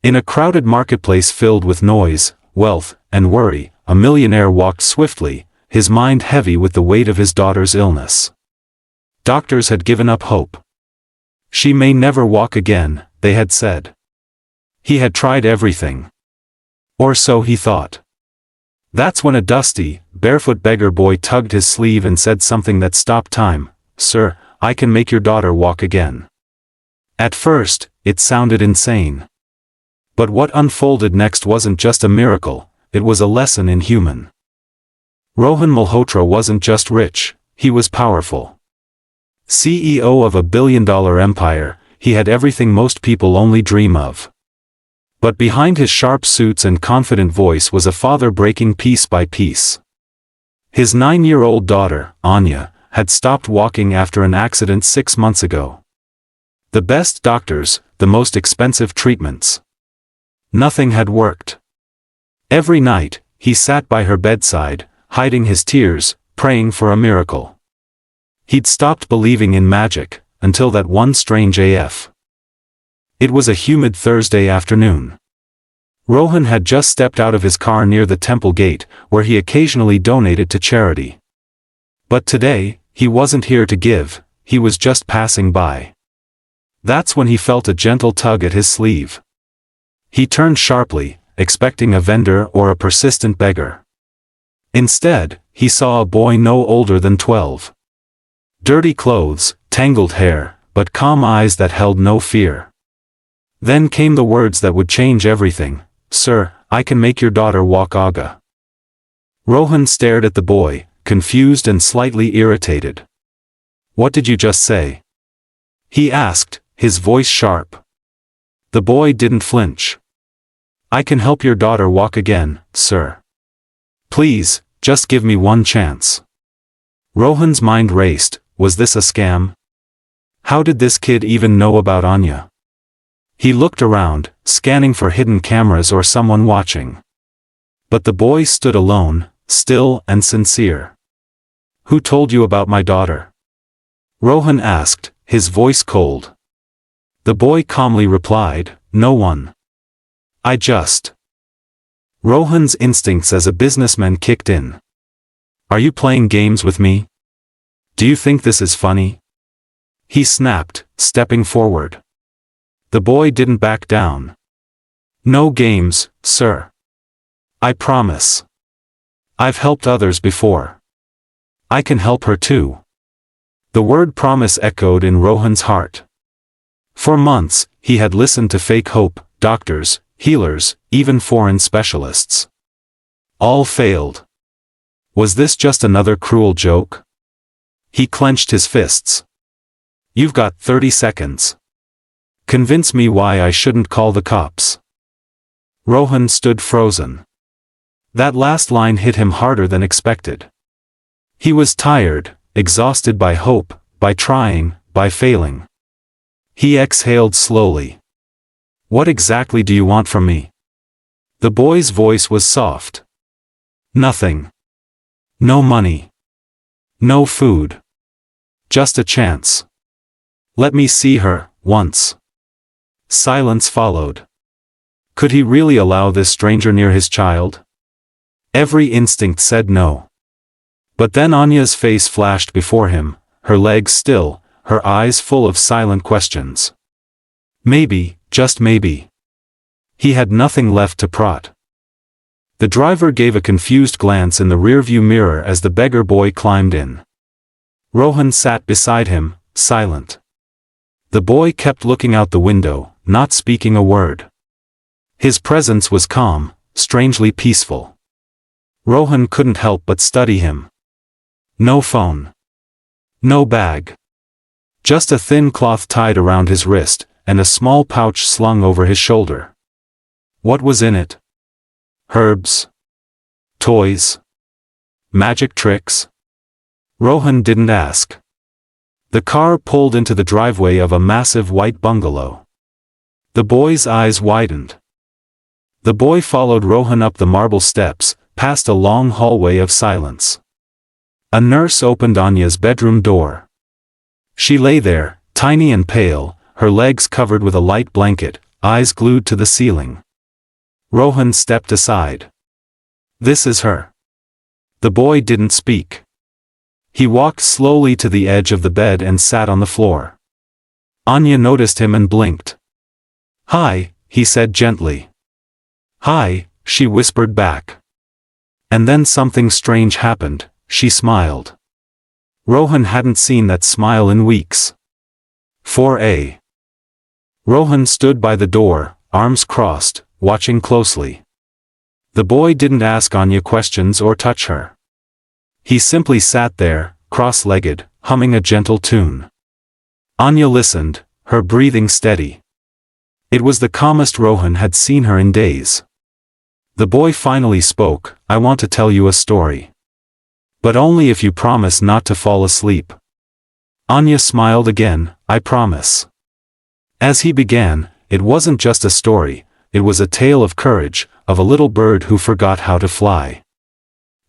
In a crowded marketplace filled with noise, wealth, and worry, a millionaire walked swiftly, his mind heavy with the weight of his daughter's illness. Doctors had given up hope. She may never walk again, they had said. He had tried everything. Or so he thought. That's when a dusty, barefoot beggar boy tugged his sleeve and said something that stopped time. "Sir, I can make your daughter walk again." At first, it sounded insane. But what unfolded next wasn't just a miracle, it was a lesson in human. Rohan Malhotra wasn't just rich, he was powerful. CEO of a billion-dollar empire, he had everything most people only dream of. But behind his sharp suits and confident voice was a father breaking piece by piece. His 9-year-old daughter, Anya, had stopped walking after an accident 6 months ago. The best doctors, the most expensive treatments. Nothing had worked. Every night, he sat by her bedside, hiding his tears, praying for a miracle. He'd stopped believing in magic, until that one strange AF. It was a humid Thursday afternoon. Rohan had just stepped out of his car near the temple gate, where he occasionally donated to charity. But today, he wasn't here to give, he was just passing by. That's when he felt a gentle tug at his sleeve. He turned sharply, expecting a vendor or a persistent beggar. Instead, he saw a boy no older than 12. Dirty clothes, tangled hair, but calm eyes that held no fear. Then came the words that would change everything. "Sir, I can make your daughter walk Aga." Rohan stared at the boy, confused and slightly irritated. "What did you just say?" he asked, his voice sharp. The boy didn't flinch. "I can help your daughter walk again, sir. Please, just give me one chance." Rohan's mind raced. Was this a scam? How did this kid even know about Anya? He looked around, scanning for hidden cameras or someone watching. But the boy stood alone, still and sincere. "Who told you about my daughter?" Rohan asked, his voice cold. The boy calmly replied, "No one. I just..." Rohan's instincts as a businessman kicked in. "Are you playing games with me? Do you think this is funny?" he snapped, stepping forward. The boy didn't back down. "No games, sir. I promise. I've helped others before. I can help her too." The word promise echoed in Rohan's heart. For months, he had listened to fake hope, doctors, healers, even foreign specialists. All failed. Was this just another cruel joke? He clenched his fists. "You've got 30 seconds. Convince me why I shouldn't call the cops." Rohan stood frozen. That last line hit him harder than expected. He was tired, exhausted by hope, by trying, by failing. He exhaled slowly. "What exactly do you want from me?" The boy's voice was soft. "Nothing. No money. No food. Just a chance. Let me see her, once." Silence followed. Could he really allow this stranger near his child? Every instinct said no. But then Anya's face flashed before him, her legs still, her eyes full of silent questions. Maybe, just maybe. He had nothing left to prod. The driver gave a confused glance in the rearview mirror as the beggar boy climbed in. Rohan sat beside him, silent. The boy kept looking out the window, not speaking a word. His presence was calm, strangely peaceful. Rohan couldn't help but study him. No phone. No bag. Just a thin cloth tied around his wrist, and a small pouch slung over his shoulder. What was in it? Herbs? Toys? Magic tricks? Rohan didn't ask. The car pulled into the driveway of a massive white bungalow. The boy's eyes widened. The boy followed Rohan up the marble steps, past a long hallway of silence. A nurse opened Anya's bedroom door. She lay there, tiny and pale, her legs covered with a light blanket, eyes glued to the ceiling. Rohan stepped aside. This is her. The boy didn't speak. He walked slowly to the edge of the bed and sat on the floor. Anya noticed him and blinked. Hi, he said gently. Hi, she whispered back. And then something strange happened, she smiled. Rohan hadn't seen that smile in weeks. 4a. Rohan stood by the door, arms crossed, watching closely. The boy didn't ask Anya questions or touch her. He simply sat there, cross-legged, humming a gentle tune. Anya listened, her breathing steady. It was the calmest Rohan had seen her in days. The boy finally spoke, I want to tell you a story. But only if you promise not to fall asleep. Anya smiled again, I promise. As he began, it wasn't just a story, it was a tale of courage, of a little bird who forgot how to fly.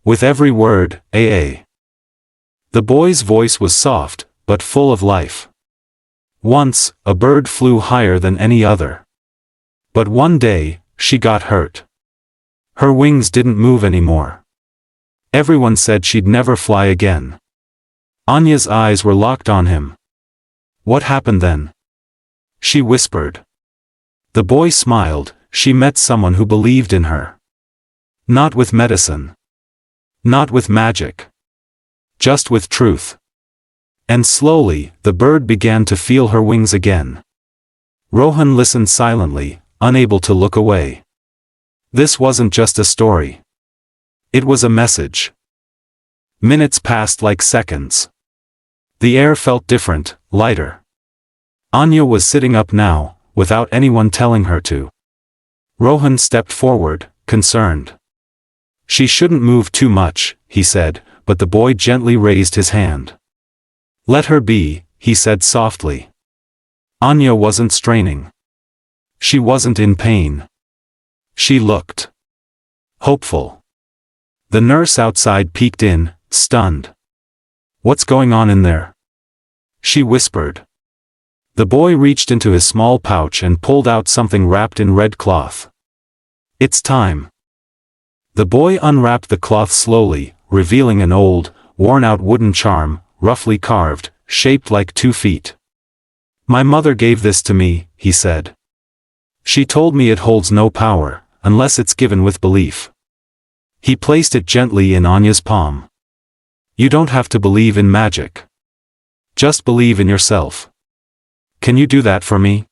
With every word, A. The boy's voice was soft, but full of life. Once, a bird flew higher than any other. But one day, she got hurt. Her wings didn't move anymore. Everyone said she'd never fly again. Anya's eyes were locked on him. What happened then? She whispered. The boy smiled, she met someone who believed in her. Not with medicine. Not with magic. Just with truth. And slowly, the bird began to feel her wings again. Rohan listened silently, unable to look away. This wasn't just a story. It was a message. Minutes passed like seconds. The air felt different, lighter. Anya was sitting up now, without anyone telling her to. Rohan stepped forward, concerned. She shouldn't move too much, he said, but the boy gently raised his hand. Let her be, he said softly. Anya wasn't straining. She wasn't in pain. She looked hopeful. The nurse outside peeked in, stunned. What's going on in there? She whispered. The boy reached into his small pouch and pulled out something wrapped in red cloth. It's time. The boy unwrapped the cloth slowly, revealing an old, worn-out wooden charm, roughly carved, shaped like 2 feet. My mother gave this to me, he said. She told me it holds no power, unless it's given with belief. He placed it gently in Anya's palm. You don't have to believe in magic. Just believe in yourself. Can you do that for me?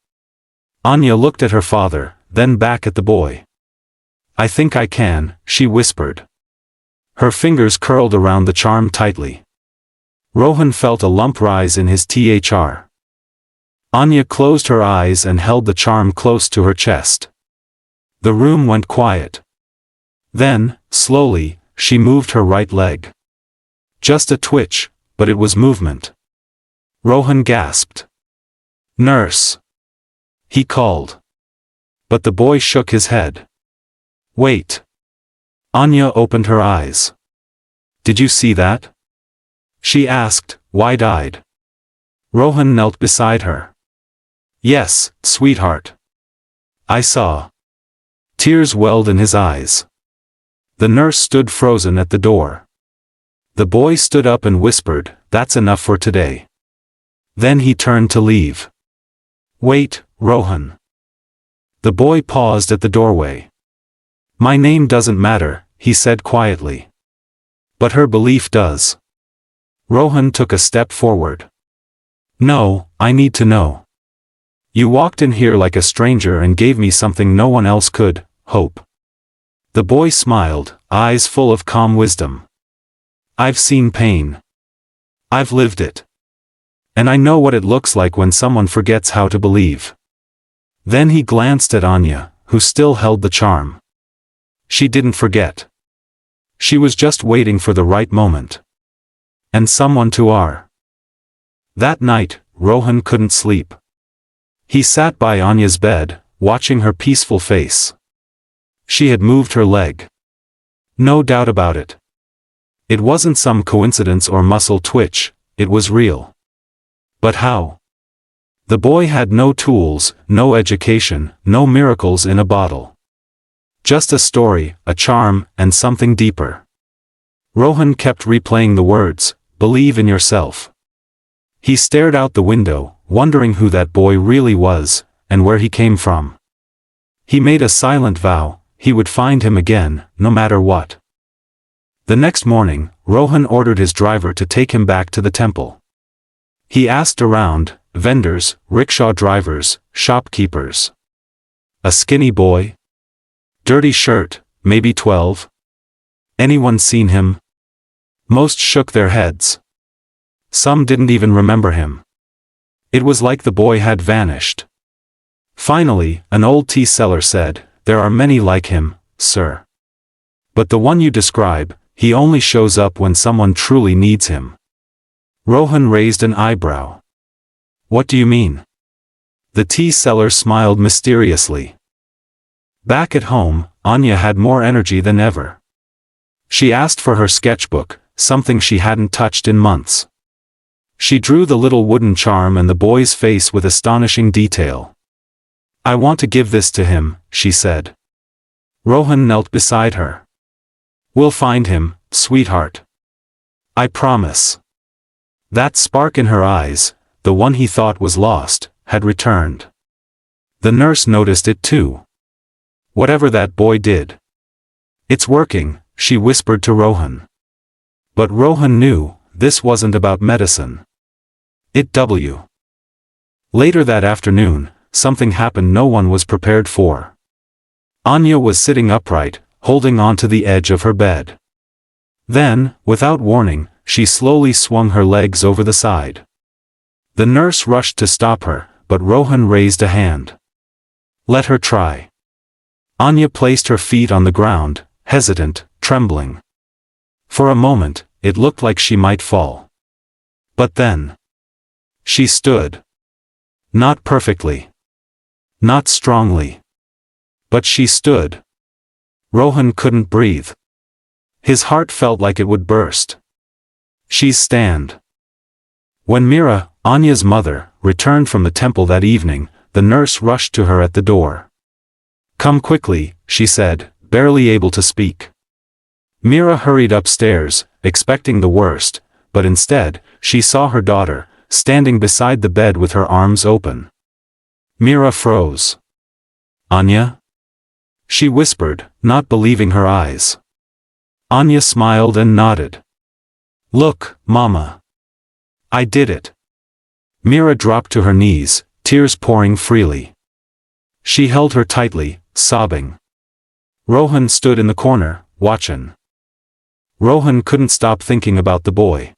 Anya looked at her father, then back at the boy. I think I can, she whispered. Her fingers curled around the charm tightly. Rohan felt a lump rise in his thr. Anya closed her eyes and held the charm close to her chest. The room went quiet. Then, slowly, she moved her right leg. Just a twitch, but it was movement. Rohan gasped. Nurse! He called. But the boy shook his head. Wait. Anya opened her eyes. Did you see that? She asked, wide-eyed. Rohan knelt beside her. Yes, sweetheart. I saw. Tears welled in his eyes. The nurse stood frozen at the door. The boy stood up and whispered, that's enough for today. Then he turned to leave. Wait, Rohan. The boy paused at the doorway. My name doesn't matter, he said quietly. But her belief does. Rohan took a step forward. No, I need to know. You walked in here like a stranger and gave me something no one else could, hope. The boy smiled, eyes full of calm wisdom. I've seen pain. I've lived it. And I know what it looks like when someone forgets how to believe. Then he glanced at Anya, who still held the charm. She didn't forget. She was just waiting for the right moment. And someone to hour. That night, Rohan couldn't sleep. He sat by Anya's bed, watching her peaceful face. She had moved her leg. No doubt about it. It wasn't some coincidence or muscle twitch, it was real. But how? The boy had no tools, no education, no miracles in a bottle. Just a story, a charm, and something deeper. Rohan kept replaying the words, "Believe in yourself." He stared out the window, wondering who that boy really was, and where he came from. He made a silent vow, he would find him again, no matter what. The next morning, Rohan ordered his driver to take him back to the temple. He asked around, vendors, rickshaw drivers, shopkeepers. A skinny boy? Dirty shirt, maybe 12? Anyone seen him? Most shook their heads. Some didn't even remember him. It was like the boy had vanished. Finally, an old tea seller said, "There are many like him, sir. But the one you describe, he only shows up when someone truly needs him." Rohan raised an eyebrow. "What do you mean?" The tea seller smiled mysteriously. Back at home, Anya had more energy than ever. She asked for her sketchbook, something she hadn't touched in months. She drew the little wooden charm and the boy's face with astonishing detail. "I want to give this to him," she said. Rohan knelt beside her. "We'll find him, sweetheart. I promise." That spark in her eyes, the one he thought was lost, had returned. The nurse noticed it too. "Whatever that boy did. It's working," she whispered to Rohan. But Rohan knew, this wasn't about medicine. Later that afternoon, something happened no one was prepared for. Anya was sitting upright, holding on to the edge of her bed. Then, without warning, she slowly swung her legs over the side. The nurse rushed to stop her, but Rohan raised a hand. "Let her try." Anya placed her feet on the ground, hesitant, trembling. For a moment, it looked like she might fall. But then, she stood. Not perfectly. Not strongly. But she stood. Rohan couldn't breathe. His heart felt like it would burst. She's stand. When Mira, Anya's mother, returned from the temple that evening, the nurse rushed to her at the door. "Come quickly," she said, barely able to speak. Mira hurried upstairs, expecting the worst, but instead, she saw her daughter, standing beside the bed with her arms open. Mira froze. "Anya?" she whispered, not believing her eyes. Anya smiled and nodded. "Look, Mama. I did it." Mira dropped to her knees, tears pouring freely. She held her tightly, sobbing. Rohan stood in the corner, watching. Rohan couldn't stop thinking about the boy.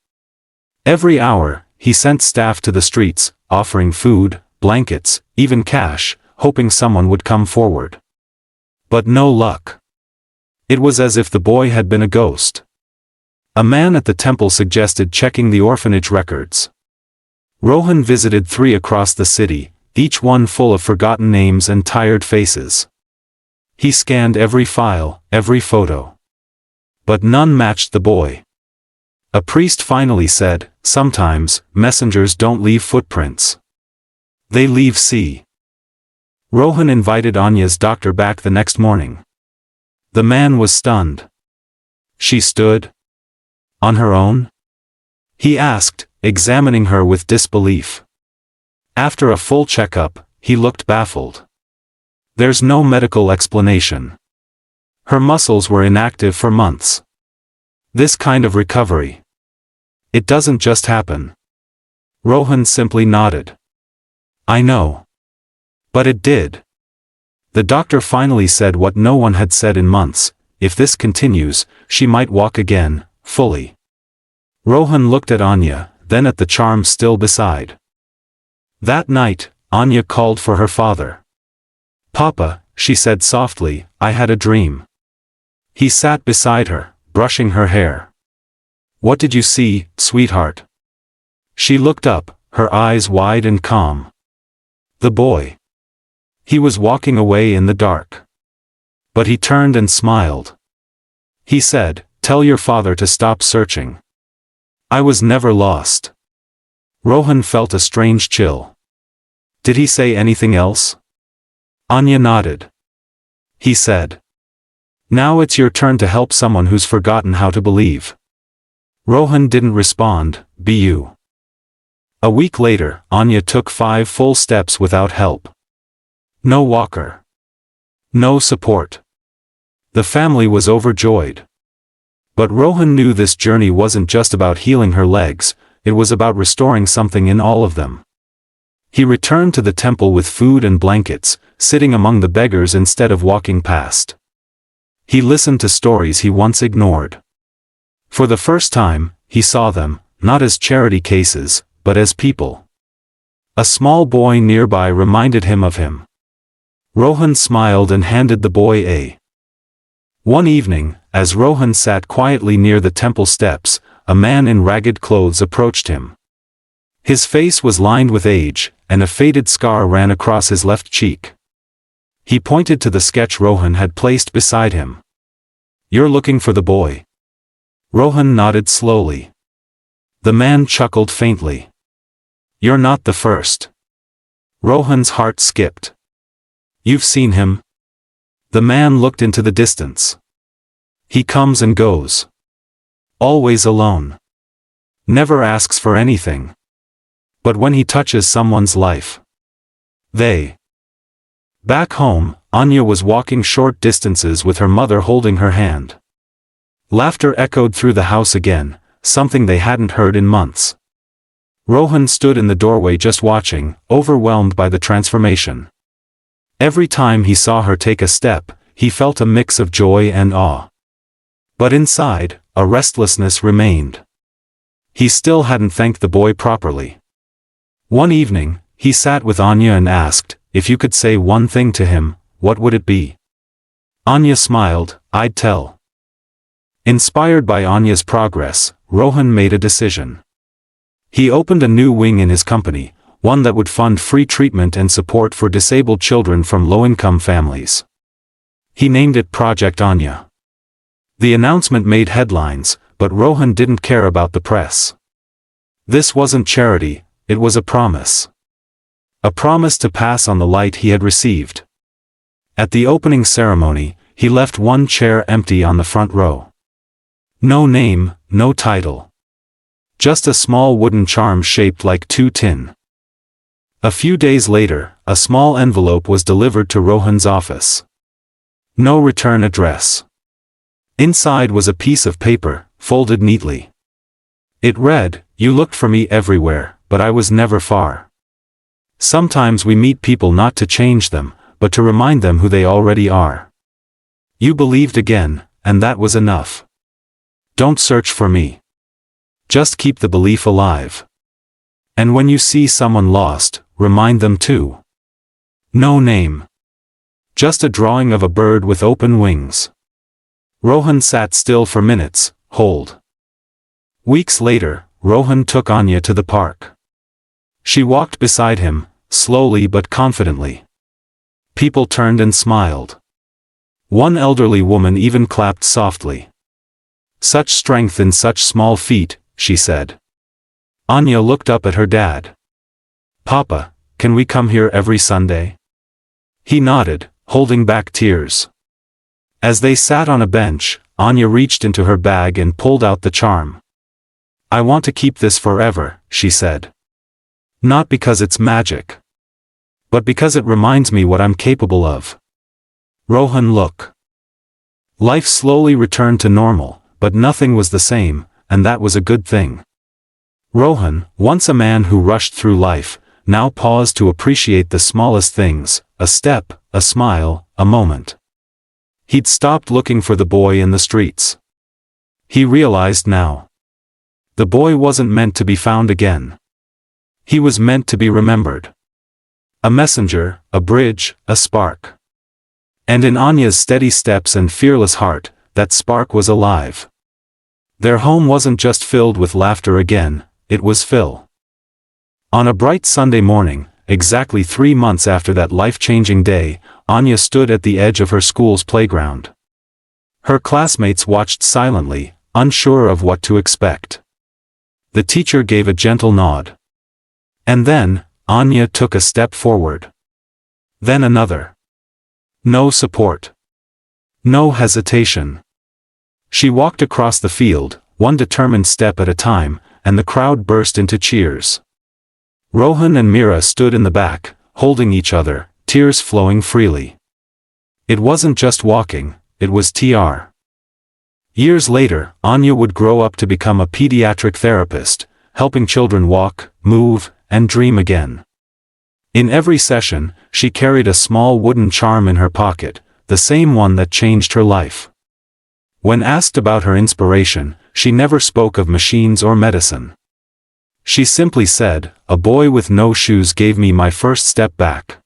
Every hour, he sent staff to the streets, offering food, blankets, even cash, hoping someone would come forward. But no luck. It was as if the boy had been a ghost. A man at the temple suggested checking the orphanage records. Rohan visited 3 across the city, each one full of forgotten names and tired faces. He scanned every file, every photo. But none matched the boy. A priest finally said, "Sometimes, messengers don't leave footprints. They leave sea." Rohan invited Anya's doctor back the next morning. The man was stunned. "She stood? On her own?" he asked, examining her with disbelief. After a full checkup, he looked baffled. "There's no medical explanation. Her muscles were inactive for months. This kind of recovery. It doesn't just happen." Rohan simply nodded. "I know. But it did." The doctor finally said what no one had said in months: if this continues, she might walk again, fully. Rohan looked at Anya, then at the charm still beside. That night, Anya called for her father. "Papa," she said softly, "I had a dream." He sat beside her, brushing her hair. "What did you see, sweetheart?" She looked up, her eyes wide and calm. "The boy. He was walking away in the dark. But he turned and smiled. He said, 'Tell your father to stop searching. I was never lost.'" Rohan felt a strange chill. Did he say anything else? Anya nodded. He said, "Now it's your turn to help someone who's forgotten how to believe." Rohan didn't respond. "Bu." A week later, Anya took 5 full steps without help. No walker. No support. The family was overjoyed. But Rohan knew this journey wasn't just about healing her legs, it was about restoring something in all of them. He returned to the temple with food and blankets, sitting among the beggars instead of walking past. He listened to stories he once ignored. For the first time, he saw them, not as charity cases, but as people. A small boy nearby reminded him of him. Rohan smiled and handed the boy a. One evening, as Rohan sat quietly near the temple steps, a man in ragged clothes approached him. His face was lined with age, and a faded scar ran across his left cheek. He pointed to the sketch Rohan had placed beside him. "You're looking for the boy?" Rohan nodded slowly. The man chuckled faintly. "You're not the first." Rohan's heart skipped. "You've seen him?" The man looked into the distance. "He comes and goes. Always alone. Never asks for anything. But when he touches someone's life, they..." Back home, Anya was walking short distances with her mother holding her hand. Laughter echoed through the house again, something they hadn't heard in months. Rohan stood in the doorway just watching, overwhelmed by the transformation. Every time he saw her take a step, he felt a mix of joy and awe. But inside, a restlessness remained. He still hadn't thanked the boy properly. One evening, he sat with Anya and asked, "If you could say one thing to him, what would it be?" Anya smiled, "I'd tell." Inspired by Anya's progress, Rohan made a decision. He opened a new wing in his company, one that would fund free treatment and support for disabled children from low-income families. He named it Project Anya. The announcement made headlines, but Rohan didn't care about the press. This wasn't charity, it was a promise. A promise to pass on the light he had received. At the opening ceremony, he left one chair empty on the front row. No name, no title. Just a small wooden charm shaped like 2 tin. A few days later, a small envelope was delivered to Rohan's office. No return address. Inside was a piece of paper, folded neatly. It read, "You looked for me everywhere, but I was never far." Sometimes we meet people not to change them, but to remind them who they already are. You believed again, and that was enough. Don't search for me. Just keep the belief alive. And when you see someone lost, remind them too. No name. Just a drawing of a bird with open wings. Rohan sat still for minutes, hold. Weeks later, Rohan took Anya to the park. She walked beside him, slowly but confidently. People turned and smiled. One elderly woman even clapped softly. "Such strength in such small feet," she said. Anya looked up at her dad. "Papa, can we come here every Sunday?" He nodded, holding back tears. As they sat on a bench, Anya reached into her bag and pulled out the charm. "I want to keep this forever," she said. "Not because it's magic. But because it reminds me what I'm capable of." Rohan look. Life slowly returned to normal, but nothing was the same, and that was a good thing. Rohan, once a man who rushed through life, now paused to appreciate the smallest things, a step, a smile, a moment. He'd stopped looking for the boy in the streets. He realized now. The boy wasn't meant to be found again. He was meant to be remembered. A messenger, a bridge, a spark. And in Anya's steady steps and fearless heart, that spark was alive. Their home wasn't just filled with laughter again, it was filled. On a bright Sunday morning, exactly 3 months after that life-changing day, Anya stood at the edge of her school's playground. Her classmates watched silently, unsure of what to expect. The teacher gave a gentle nod. And then, Anya took a step forward. Then another. No support. No hesitation. She walked across the field, one determined step at a time, and the crowd burst into cheers. Rohan and Mira stood in the back, holding each other, tears flowing freely. It wasn't just walking, it was TR. Years later, Anya would grow up to become a pediatric therapist, helping children walk, move, and dream again. In every session, she carried a small wooden charm in her pocket, the same one that changed her life. When asked about her inspiration, she never spoke of machines or medicine. She simply said, "A boy with no shoes gave me my first step back.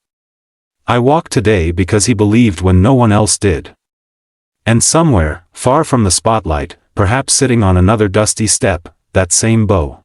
I walk today because he believed when no one else did." And somewhere, far from the spotlight, perhaps sitting on another dusty step, that same bow.